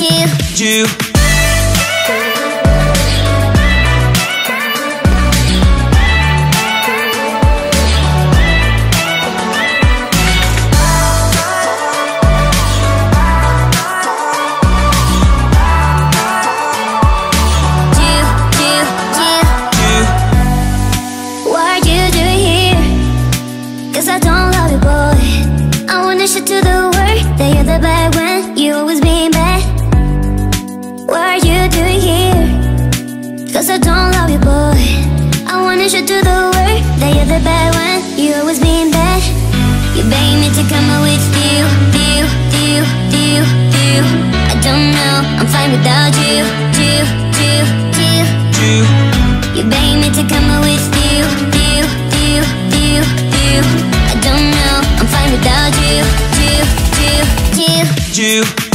you. Cause I don't love you, boy. I wanna show to the world that you're the bad one. You always being bad. You beg me to come out with you. I don't know, I'm fine without you. You beg me to come out with you. I don't know, I'm fine without you.